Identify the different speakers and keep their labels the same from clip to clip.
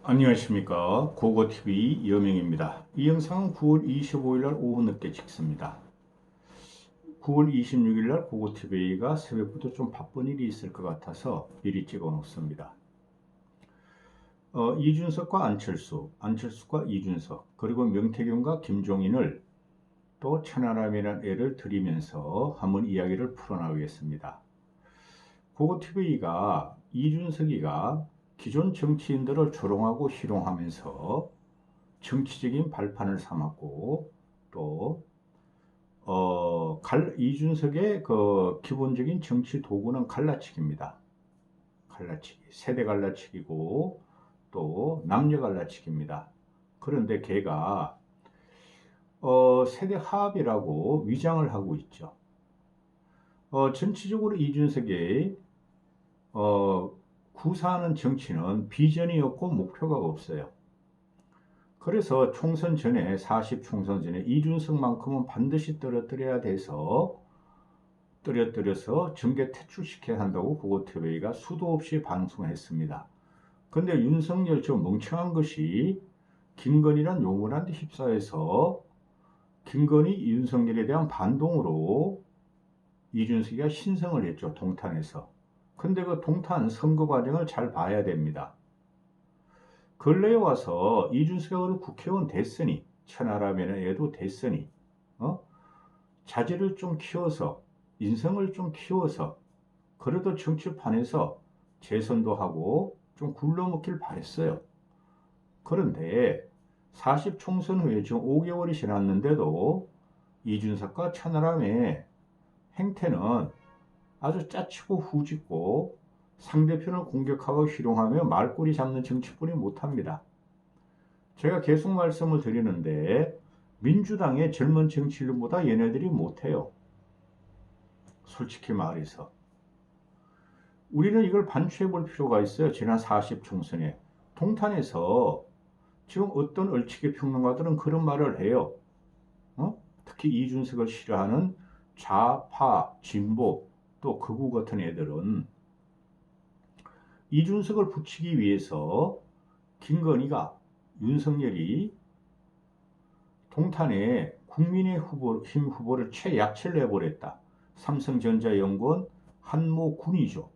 Speaker 1: 안녕하십니까. 고고TV 이여명입니다. 이 영상은 9월 25일 날 오후 늦게 찍습니다. 9월 26일 날 고고TV가 새벽부터 좀 바쁜 일이 있을 것 같아서 미리 찍어 놓습니다. 이준석과 안철수, 안철수과 이준석, 그리고 명태균과 김종인을 또 천하람이라는 애를 들이면서 한번 이야기를 풀어나가겠습니다. 고고TV가 이준석이가 기존 정치인들을 조롱하고 희롱하면서 정치적인 발판을 삼았고 또 이준석의 그 기본적인 정치 도구는 갈라치기입니다. 갈라치기, 세대 갈라치기고 또 남녀 갈라치기입니다. 그런데 걔가 세대 화합이라고 위장을 하고 있죠. 전체적으로 이준석의 구사하는 정치는 비전이 없고 목표가 없어요. 그래서 총선 전에 40 총선 전에 이준석만큼은 반드시 떨어뜨려서 정계 퇴출시켜야 한다고 고고TV가 수도 없이 방송했습니다. 근데 윤석열 저 멍청한 것이 김건희란 용어란데 휩싸여서 김건희 윤석열에 대한 반동으로 이준석이가 신성을 했죠. 동탄에서. 근데 그 동탄 선거 과정을 잘 봐야 됩니다. 근래에 와서 이준석이 국회의원 됐으니 천하라면 애도 됐으니 자질을 좀 키워서 인성을 좀 키워서 그래도 정치판에서 재선도 하고 좀 굴러먹길 바랬어요. 그런데 40 총선 후에 지금 5개월이 지났는데도 이준석과 천하람의 행태는 아주 짜치고 후짓고 상대편을 공격하고 희롱하며 말꼬리 잡는 정치뿐이 못합니다. 제가 계속 말씀을 드리는데 민주당의 젊은 정치인보다 얘네들이 못해요. 솔직히 말해서. 우리는 이걸 반추해 볼 필요가 있어요. 지난 40 총선에. 동탄에서 지금 어떤 얼치기 평론가들은 그런 말을 해요. 특히 이준석을 싫어하는 좌파, 진보, 또 극우 같은 애들은 이준석을 붙이기 위해서 김건희가 윤석열이 동탄에 국민의힘 후보를 최약체를 해버렸다. 삼성전자연구원 한모 군이죠.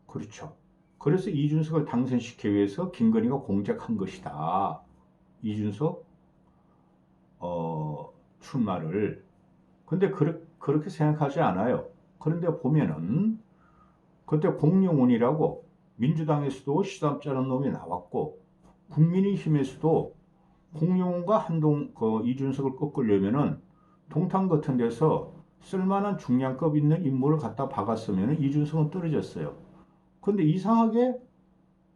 Speaker 1: 그렇죠. 그래서 이준석을 당선시키기 위해서 김건희가 공작한 것이다. 이준석 출마를. 근데 그렇게 생각하지 않아요. 그런데 보면은 그때 공룡원이라고 민주당에서도 시담 짜는 놈이 나왔고 국민의힘에서도 공룡원과 이준석을 꺾으려면은 동탄 같은 데서 쓸만한 중량급 있는 인물을 갖다 박았으면 이준석은 떨어졌어요. 근데 이상하게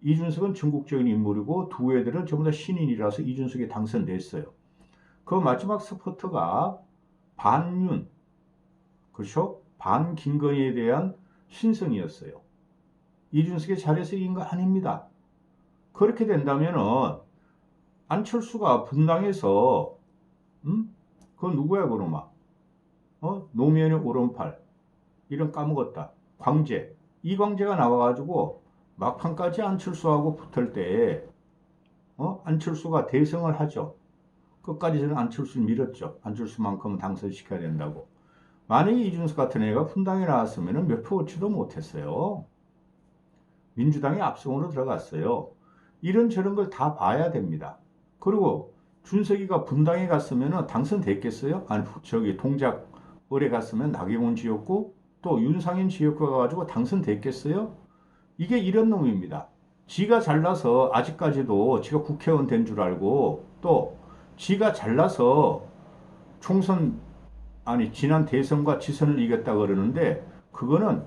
Speaker 1: 이준석은 전국적인 인물이고 두 애들은 전부 다 신인이라서 이준석이 당선됐어요. 그 마지막 스포트가 반윤, 그렇죠? 반 김건희에 대한 신성이었어요. 이준석이 잘해서 이긴 거 아닙니다. 그렇게 된다면은 안철수가 분당에서 그건 누구야 그놈아? 노무현의 오른팔 이름 까먹었다. 광재 이광재가 나와가지고 막판까지 안철수하고 붙을 때 안철수가 대성을 하죠. 끝까지 저는 안철수를 밀었죠. 안철수만큼은 당선시켜야 된다고. 만약에 이준석 같은 애가 분당에 나왔으면 몇 표 얻지도 못했어요. 민주당이 압승으로 들어갔어요. 이런저런 걸 다 봐야 됩니다. 그리고 준석이가 분당에 갔으면 당선됐겠어요? 아니 저기 동작 을에 갔으면 나경원 지역구 또 윤상현 지역구 가가지고 당선됐겠어요? 이게 이런 놈입니다. 지가 잘나서 아직까지도 지가 국회의원 된 줄 알고 또 지가 잘나서 총선 지난 대선과 지선을 이겼다 그러는데 그거는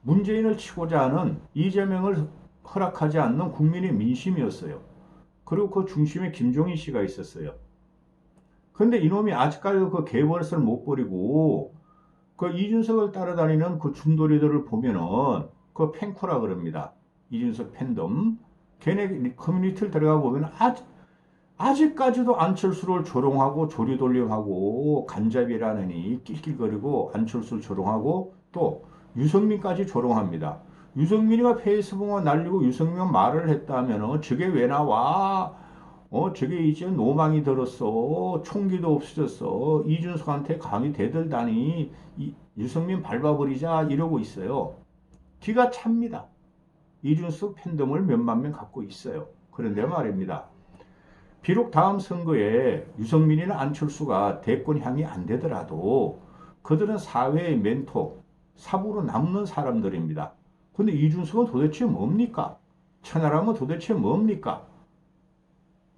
Speaker 1: 문재인을 치고자 하는 이재명을 허락하지 않는 국민의 민심이었어요. 그리고 그 중심에 김종인 씨가 있었어요. 근데 이놈이 아직까지 그 개버릇을 못 버리고 그 이준석을 따라다니는 그 중도리들을 보면은 그 팬코라 그럽니다. 이준석 팬덤. 걔네 커뮤니티를 들어가 보면 아직까지도 안철수를 조롱하고 조리돌림하고 간잡이라느니 낄낄거리고 안철수를 조롱하고 또 유승민까지 조롱합니다. 유승민이가 페이스북만 날리고 유승민 말을 했다면 저게 왜 나와? 저게 이제 노망이 들었어. 총기도 없어졌어. 이준석한테 감히 대들다니. 유승민 밟아버리자 이러고 있어요. 기가 찹니다. 이준석 팬덤을 몇만 명 갖고 있어요. 그런데 말입니다. 비록 다음 선거에 유승민이나 안철수가 대권 향이 안 되더라도 그들은 사회의 멘토, 사부로 남는 사람들입니다. 근데 이준석은 도대체 뭡니까? 천하람은 도대체 뭡니까?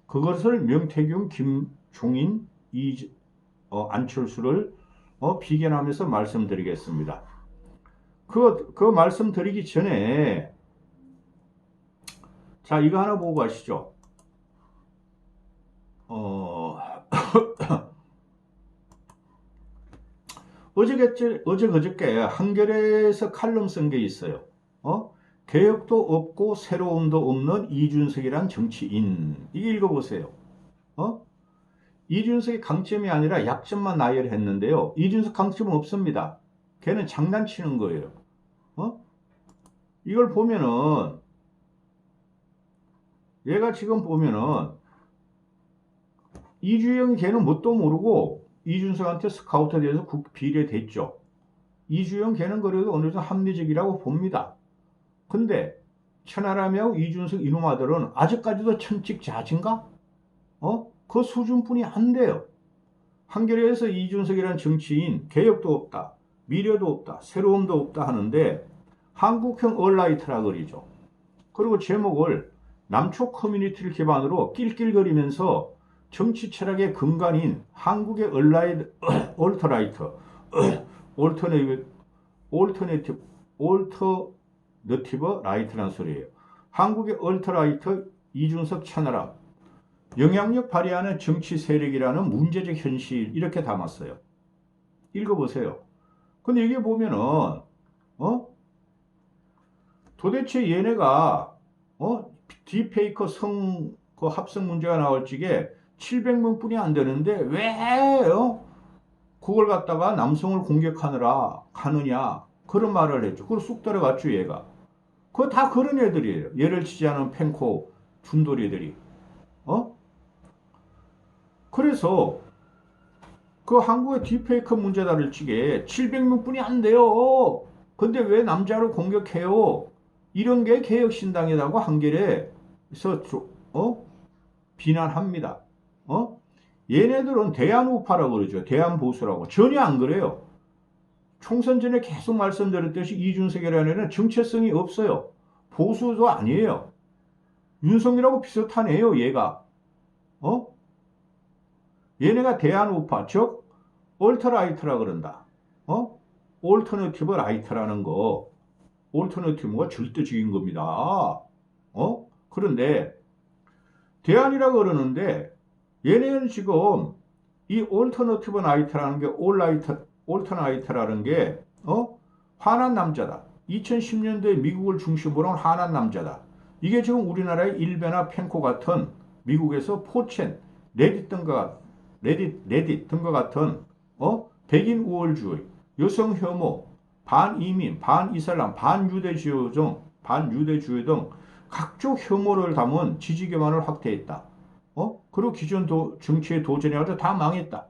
Speaker 1: 그것을 명태균, 김종인, 안철수를 비견하면서 말씀드리겠습니다. 그 말씀드리기 전에 자 이거 하나 보고 가시죠. 어제 그저께 한겨레에서 칼럼 쓴 게 있어요. 개혁도 없고 새로움도 없는 이준석이란 정치인. 이게 읽어보세요. 이준석의 강점이 아니라 약점만 나열했는데요. 이준석 강점은 없습니다. 걔는 장난치는 거예요. 이걸 보면은 얘가 지금 보면은 이주영 걔는 뭣도 모르고 이준석한테 스카우트 돼서 비례됐죠. 이주영 걔는 그래도 어느 정도 합리적이라고 봅니다. 근데 천하람하고 이준석 이놈 아들은 아직까지도 천직자진가? 그 수준뿐이 안 돼요. 한겨레에서 이준석이라는 정치인 개혁도 없다, 미래도 없다, 새로움도 없다 하는데 한국형 얼라이트라 그리죠. 그리고 제목을 남초 커뮤니티를 기반으로 낄낄거리면서 정치 철학의 근간인 한국의 올터너티브 라이트라는 소리예요. 한국의 얼터라이트 이준석 천하람 영향력 발휘하는 정치 세력이라는 문제적 현실 이렇게 담았어요. 읽어보세요. 근데 이게 보면은 도대체 얘네가 딥페이커 그 합성 문제가 나올 적에 700명뿐이 안 되는데 왜 그걸 갖다가 남성을 공격하느라 가느냐 그런 말을 했죠. 그걸 쑥 들어갔죠 얘가. 그거 다 그런 애들이에요. 얘를 치지 않은 팬코 준돌이들이. 그래서 그 한국의 딥페이크 문제다를 적에 700명뿐이 안 돼요. 근데 왜 남자를 공격해요? 이런 게 개혁신당이라고 한겨레에서 비난합니다. 얘네들은 대한우파라고 그러죠. 대한보수라고. 전혀 안 그래요. 총선 전에 계속 말씀드렸듯이 이준석이라는 애는 정체성이 없어요. 보수도 아니에요. 윤석이라고 비슷한 애요, 얘가. 얘네가 대한우파, 즉, 올터라이트라 그런다. 올터너티브 라이트라는 거. 올터너티브가 절대적인 겁니다. 그런데, 대안이라 그러는데, 얘네는 지금 이 올터너티브 라이트라는 게 올터나이트라는 게 화난 남자다. 2010년도에 미국을 중심으로 한 화난 남자다. 이게 지금 우리나라의 일베나 펜코 같은 미국에서 포첸, 레딧 등과 같은 백인 우월주의, 여성 혐오, 반이민, 반이슬람, 반유대주의 등 각종 혐오를 담은 지지 기반을 확대했다. 그리고 기존 정치에 도전해가지고 다 망했다.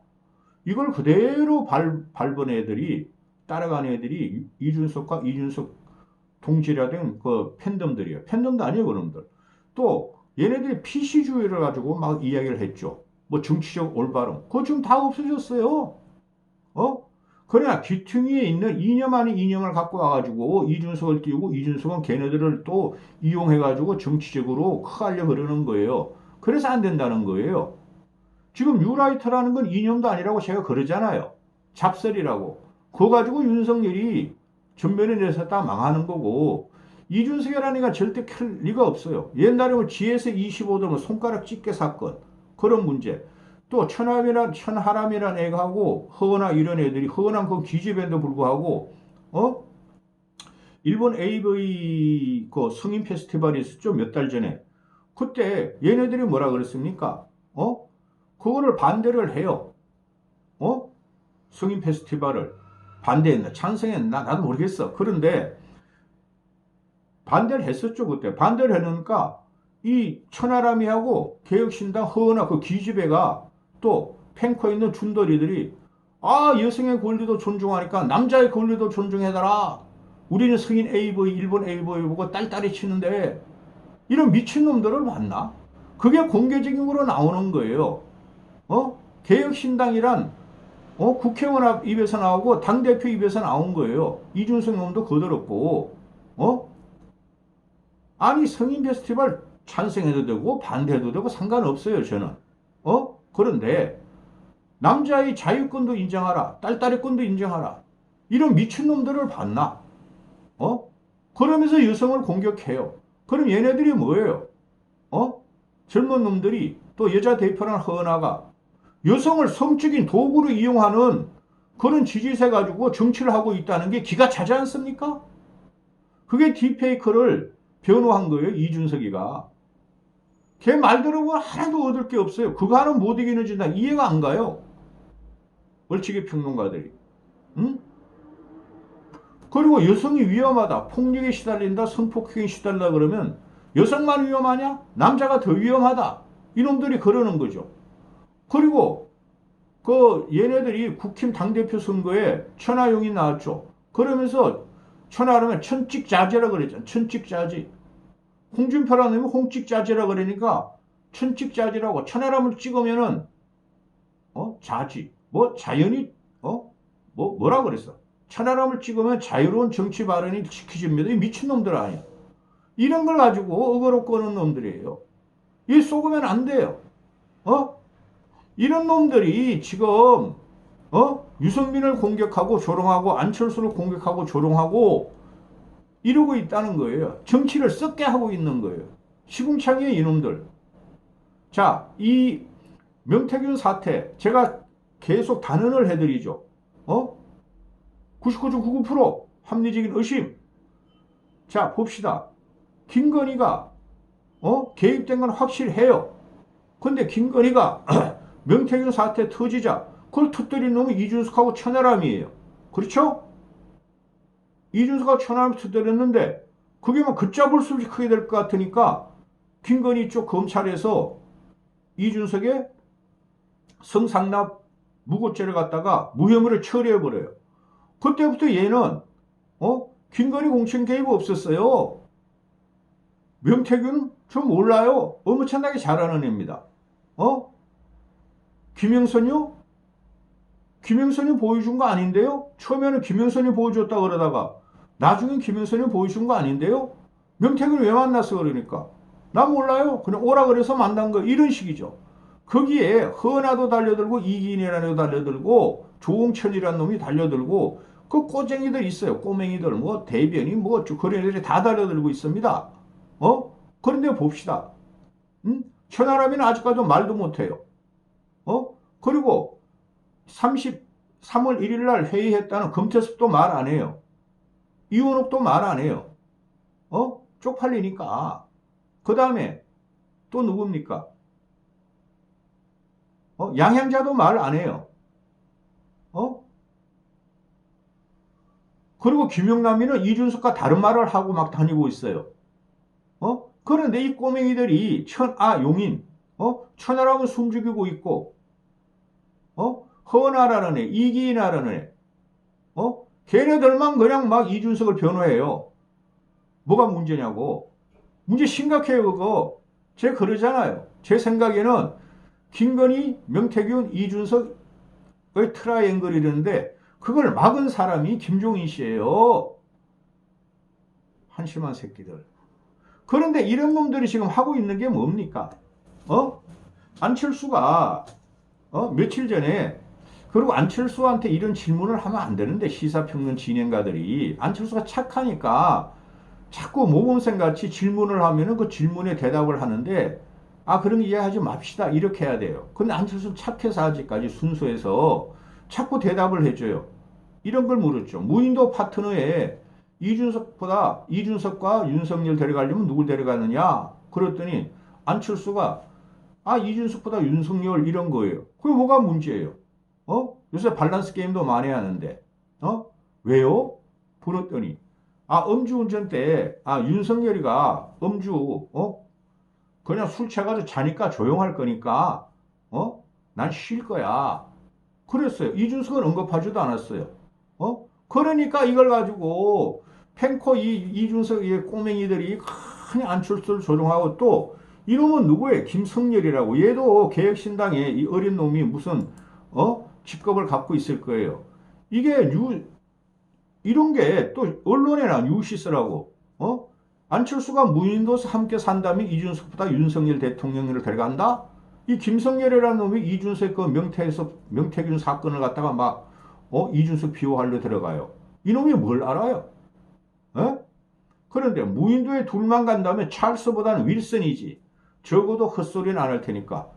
Speaker 1: 이걸 그대로 밟은 애들이, 따라간 애들이 이준석 동지라든 그 팬덤들이에요. 팬덤도 아니에요, 그놈들. 또, 얘네들이 PC주의를 가지고 막 이야기를 했죠. 뭐 정치적 올바름. 그거 지금 다 없어졌어요. 그러나 귀퉁이에 있는 이념 아닌 이념을 갖고 와가지고 이준석을 띄우고 이준석은 걔네들을 또 이용해가지고 정치적으로 크하려 그러는 거예요. 그래서 안 된다는 거예요. 지금 뉴라이트라는 건 이념도 아니라고 제가 그러잖아요. 잡설이라고. 그거 가지고 윤석열이 전면에 내서 다 망하는 거고 이준석이라는 애가 절대 클 리가 없어요. 옛날에 뭐 GS 25도 손가락 집게 사건 그런 문제. 또 천하람이란 애하고 허은아 이런 애들이 허은아 그 기집애도 불구하고 일본 AV 그 성인 페스티벌이 있었죠. 몇 달 전에. 그때 얘네들이 뭐라 그랬습니까? 그거를 반대를 해요. 성인 페스티벌을 반대했나 찬성했나 나도 모르겠어. 그런데 반대를 했었죠, 그때. 반대를 해놓으니까 이 천하람이하고 개혁신당 허은하 그 기집애가 또 팽커 있는 준더리들이 아, 여성의 권리도 존중하니까 남자의 권리도 존중해달라. 우리는 성인 A보이, 일본 A보이 보고 딸딸이 치는데 이런 미친놈들을 봤나? 그게 공개적으로 나오는 거예요. 개혁신당이란 국회의원 앞 입에서 나오고 당대표 입에서 나온 거예요. 이준석 놈도 거들었고 아니 성인 페스티벌 찬성해도 되고 반대해도 되고 상관없어요 저는. 그런데 남자의 자유권도 인정하라. 딸딸이권도 인정하라. 이런 미친놈들을 봤나? 그러면서 여성을 공격해요. 그럼 얘네들이 뭐예요? 젊은 놈들이 또 여자 대표랑 허은하가 여성을 성적인 도구로 이용하는 그런 지지세 가지고 정치를 하고 있다는 게 기가 차지 않습니까? 그게 딥페이크를 변호한 거예요, 이준석이가. 걔 말대로 하나도 얻을 게 없어요. 그거 하나 못 이기는지 나 이해가 안 가요. 얼치기 평론가들이. 응? 그리고 여성이 위험하다. 폭력에 시달린다. 성폭행에 시달린다 그러면 여성만 위험하냐? 남자가 더 위험하다. 이놈들이 그러는 거죠. 그리고 그 얘네들이 국힘 당대표 선거에 천하용이 나왔죠. 그러면서 천하라면 천찍자지라 그랬잖아. 천찍자지. 홍준표라는 놈이 홍찍자지라 그러니까 천찍자지라고. 천하람을 찍으면은 자지. 뭐 자연이 뭐라 그랬어? 천하람을 찍으면 자유로운 정치 발언이 지켜집니다. 이 미친놈들 아니야. 이런 걸 가지고 어거로 꺼는 놈들이에요. 이 속으면 안 돼요. 이런 놈들이 지금 유승민을 공격하고 조롱하고 안철수를 공격하고 조롱하고 이러고 있다는 거예요. 정치를 썩게 하고 있는 거예요. 시궁창이에요, 이놈들. 자, 이 명태균 사태 제가 계속 단언을 해드리죠. 99.99% 합리적인 의심. 자, 봅시다. 김건희가 개입된 건 확실해요. 근데 김건희가 명태균 사태 터지자 그걸 터뜨린 놈은 이준석하고 천하람이에요. 그렇죠? 이준석하고 천하람이 터뜨렸는데 그게 막 걷잡을 수 없이 크게 될 것 같으니까 김건희 쪽 검찰에서 이준석의 성상납 무고죄를 갖다가 무혐의를 처리해버려요. 그때부터 얘는 김건희 공천 개입 없었어요. 명태균은 저 몰라요. 엄청나게 잘하는 애입니다. 김영선이요? 김영선이 보여준 거 아닌데요? 처음에는 김영선이 보여줬다 그러다가 나중엔 김영선이 보여준 거 아닌데요? 명태균이 왜 만났어 그러니까 나 몰라요. 그냥 오라 그래서 만난 거 이런 식이죠. 거기에 허나도 달려들고 이기인이라는 놈도 달려들고 조홍천이라는 놈이 달려들고 그 꼬쟁이들 있어요. 꼬맹이들 뭐 대변이 뭐 그런 애들이 다 달려들고 있습니다. 그런데 봅시다. 천하람이는 아직까지 말도 못해요. 그리고 3월 1일 날 회의했다는 금태섭도 말 안 해요. 이원욱도 말 안 해요. 쪽팔리니까. 그 다음에 또 누굽니까? 양향자도 말 안 해요. 그리고 김용남이는 이준석과 다른 말을 하고 막 다니고 있어요. 그런데 이 꼬맹이들이 용인, 천하람은 숨죽이고 있고, 허나라는 애, 이기인하라는 애, 걔네들만 그냥 막 이준석을 변호해요. 뭐가 문제냐고. 문제 심각해요, 그거. 제가 그러잖아요. 제 생각에는 김건희, 명태균, 이준석의 트라이앵글이라는데 그걸 막은 사람이 김종인 씨예요. 한심한 새끼들. 그런데 이런 놈들이 지금 하고 있는 게 뭡니까? 안철수가 며칠 전에 그리고 안철수한테 이런 질문을 하면 안 되는데 시사평론 진행가들이 안철수가 착하니까 자꾸 모범생같이 질문을 하면은 그 질문에 대답을 하는데 그럼 이해하지 맙시다 이렇게 해야 돼요. 근데 안철수 착해서 아직까지 순수해서 자꾸 대답을 해줘요. 이런 걸 물었죠. 무인도 파트너에 이준석과 윤석열 데려가려면 누굴 데려가느냐? 그랬더니 안철수가 이준석보다 윤석열 이런 거예요. 그게 뭐가 문제예요? 요새 밸런스 게임도 많이 하는데 왜요? 물었더니 음주운전 때, 윤석열이가 그냥 술 취해가지고 자니까 조용할 거니까, 난 쉴 거야. 그랬어요. 이준석은 언급하지도 않았어요. 그러니까 이걸 가지고 펜코 이준석의 꼬맹이들이 그냥 안철수를 조종하고 또 이놈은 누구예요? 김성렬이라고. 얘도 개혁신당의 이 어린 놈이 무슨 직급을 갖고 있을 거예요. 이게 이런 게 또 언론에나 뉴시스라고. 안철수가 무인도에서 함께 산다면 이준석보다 윤석열 대통령을 데려간다? 이 김성렬이라는 놈이 이준석 그 명태균 사건을 갖다가 막 이준석 비호하려 들어가요. 이놈이 뭘 알아요? 에? 그런데 무인도에 둘만 간다면 찰스보다는 윌슨이지. 적어도 헛소리는 안 할 테니까.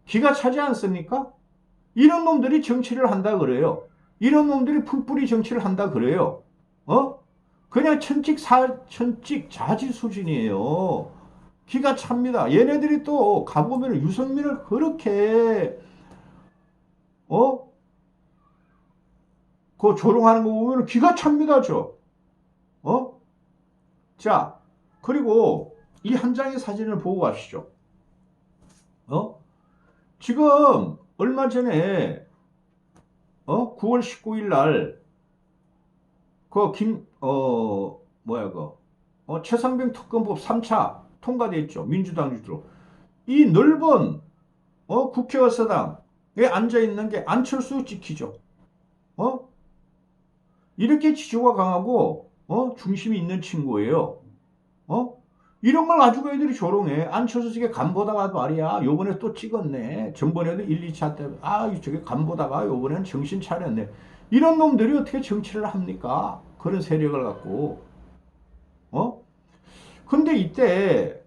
Speaker 1: 기가 차지 않습니까? 이런 놈들이 정치를 한다 그래요. 이런 놈들이 풀뿌리 정치를 한다 그래요. 그냥 천직 자지 수준이에요. 기가 찹니다. 얘네들이 또 가보면 유승민을 그렇게 그 조롱하는 거 보면 기가 찹니다. 자, 그리고 이 한 장의 사진을 보고 가시죠. 지금 얼마 전에 9월 19일 날 최상병 특검법 3차 통과됐죠. 민주당 주도로. 이 넓은 국회의사당에 앉아있는 게 안철수 지키죠. 이렇게 지조가 강하고 중심이 있는 친구예요. 이런 걸 가지고 애들이 조롱해. 안철수 저게 간 보다가 말이야. 요번에 또 찍었네. 전번에도 1, 2차 때 저게 간 보다가 요번에는 정신 차렸네. 이런 놈들이 어떻게 정치를 합니까? 그런 세력을 갖고. 근데 이때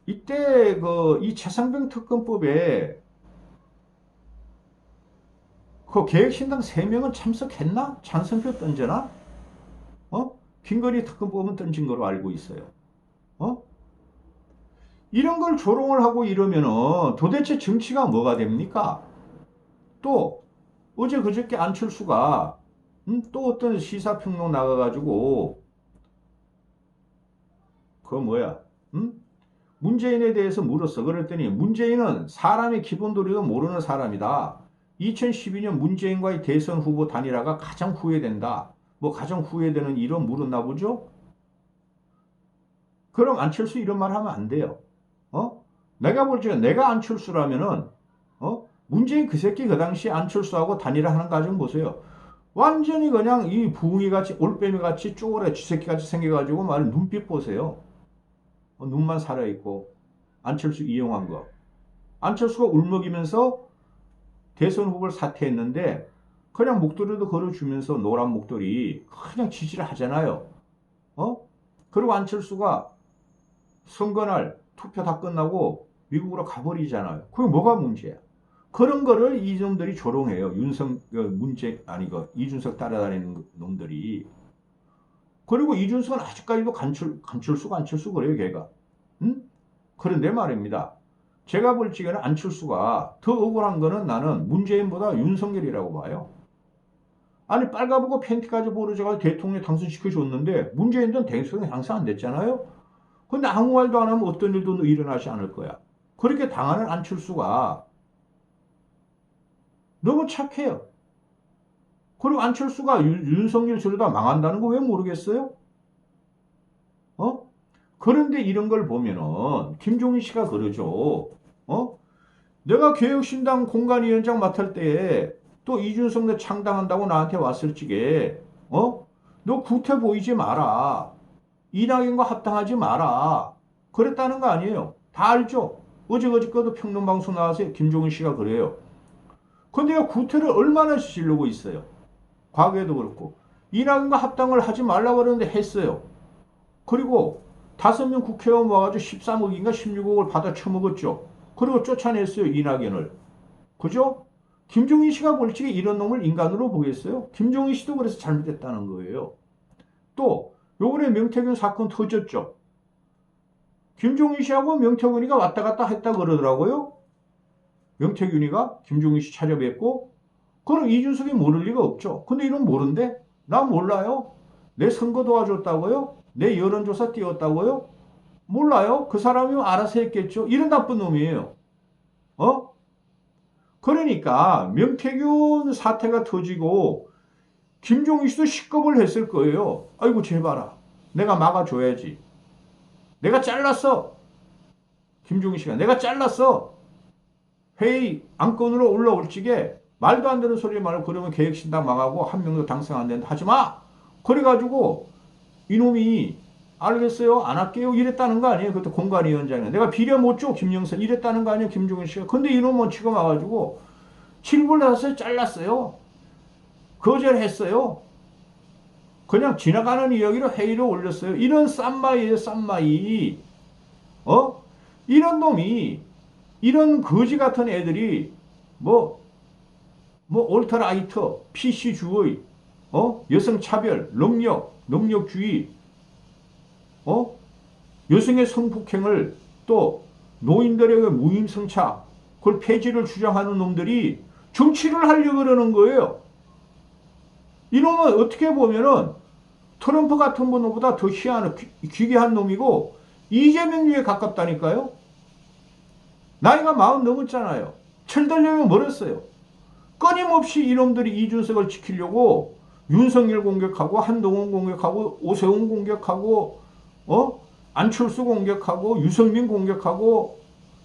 Speaker 1: 이 최상병 특검법에 그 개혁신당 3명은 참석했나? 찬성표 던져나? 김건희 특검법은 던진 거로 알고 있어요. 이런 걸 조롱을 하고 이러면은 도대체 정치가 뭐가 됩니까? 또 어제 그저께 안철수가 또 어떤 시사평론 나가가지고 문재인에 대해서 물었어. 그랬더니 문재인은 사람의 기본 도리도 모르는 사람이다. 2012년 문재인과의 대선 후보 단일화가 가장 후회된다. 가장 후회되는 일은 물었나 보죠? 그럼 안철수 이런 말 하면 안 돼요. 내가 볼 적에 내가 안철수라면은 문재인 그 새끼 그 당시 안철수하고 단일화하는 과정 보세요. 완전히 그냥 이 부흥이같이 올빼미같이 쪼그레 쥐새끼같이 생겨가지고 말 눈빛 보세요. 눈만 살아있고 안철수 이용한 거. 안철수가 울먹이면서 대선 후보를 사퇴했는데 그냥 목도리도 걸어주면서 노란 목도리 그냥 지지를 하잖아요. 그리고 안철수가 선거날 투표 다 끝나고 미국으로 가버리잖아요. 그게 뭐가 문제야? 그런 거를 이놈들이 조롱해요. 이준석 따라다니는 놈들이. 그리고 이준석은 아직까지도 간철수 그래요, 걔가. 그런데 말입니다. 제가 볼 적에는 안철수가 더 억울한 거는 나는 문재인보다 윤석열이라고 봐요. 아니, 빨가보고 팬티까지 보르져가지고 대통령 당선시켜줬는데 문재인은 대통령 당선 안 됐잖아요. 근데 아무 말도 안 하면 어떤 일도 일어나지 않을 거야. 그렇게 당하는 안철수가 너무 착해요. 그리고 안철수가 윤석열 저러다 망한다는 거 왜 모르겠어요? 그런데 이런 걸 보면은 김종인 씨가 그러죠. 내가 개혁신당 공관위원장 맡을 때 또 이준석 내 창당한다고 나한테 왔을 적에 너 구태 보이지 마라. 이낙연과 합당하지 마라. 그랬다는 거 아니에요. 다 알죠. 어제도 평론방송 나와서 김종인 씨가 그래요. 근데 내가 구태를 얼마나 지르고 있어요. 과거에도 그렇고. 이낙연과 합당을 하지 말라고 그러는데 했어요. 그리고 5명 국회의원 모아가지고 13억인가 16억을 받아 처먹었죠. 그리고 쫓아냈어요. 이낙연을. 그죠? 김종인 씨가 볼 적에 이런 놈을 인간으로 보겠어요? 김종인 씨도 그래서 잘못했다는 거예요. 또 요번에 명태균 사건 터졌죠. 김종인 씨하고 명태균이가 왔다 갔다 했다 그러더라고요. 명태균이가 김종인 씨 찾아뵙고 그럼 이준석이 모를 리가 없죠. 근데 이런 모른데? 나 몰라요. 내 선거 도와줬다고요? 내 여론조사 띄웠다고요? 몰라요. 그 사람이 알아서 했겠죠. 이런 나쁜 놈이에요. 어? 그러니까 명태균 사태가 터지고 김종인 씨도 식겁을 했을 거예요. 아이고 제발아. 내가 막아줘야지. 내가 잘랐어. 김종인 씨가 내가 잘랐어. 회의 안건으로 올라올 적에 말도 안 되는 소리 말고 그러면 개혁신당 망하고 한 명도 당선 안 된다. 하지 마. 그래가지고 이놈이 알겠어요. 안 할게요. 이랬다는 거 아니에요. 그것도 공관위원장이. 내가 비려 못 줘. 김영선. 이랬다는 거 아니에요. 김종인 씨가. 근데 이놈은 지금 와가지고 7불 나서 잘랐어요. 거절했어요. 그냥 지나가는 이야기로 회의를 올렸어요. 이런 쌈마이에요. 쌈마이. 이런 놈이 이런 거지 같은 애들이 올터라이터, PC주의, 여성차별, 능력주의, 여성의 성폭행을 또 노인들에게 무임승차, 그걸 폐지를 주장하는 놈들이 정치를 하려고 그러는 거예요. 이놈은 어떻게 보면은 트럼프 같은 분보다 더 희한한, 기괴한 놈이고 이재명류에 가깝다니까요. 나이가 40 넘었잖아요. 철들려면 멀었어요. 끊임없이 이놈들이 이준석을 지키려고 윤석열 공격하고 한동훈 공격하고 오세훈 공격하고 안철수 공격하고 유승민 공격하고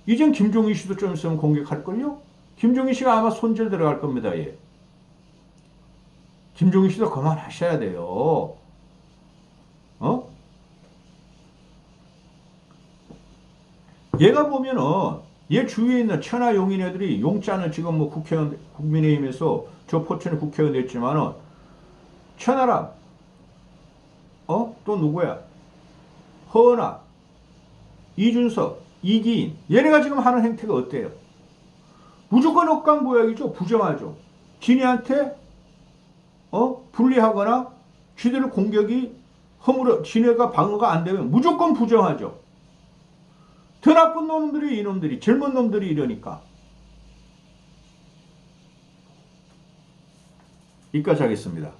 Speaker 1: 이젠 김종인 씨도 좀 있으면 공격할걸요? 김종인 씨가 아마 손절 들어갈 겁니다. 예. 김종인 씨도 그만하셔야 돼요. 얘가 보면은 얘 주위에 있는 천하용인 애들이 용자는 지금 뭐 국회의원 국민의힘에서 저 포천에 국회의원 됐지만은 천하람 또 누구야? 허은하, 이준석, 이기인 얘네가 지금 하는 행태가 어때요? 무조건 억강보약이죠. 부정하죠. 지네한테 불리하거나 지들 공격이 지네가 방어가 안 되면 무조건 부정하죠. 더 나쁜 놈들이 이놈들이 젊은 놈들이 이러니까. 여기까지 하겠습니다.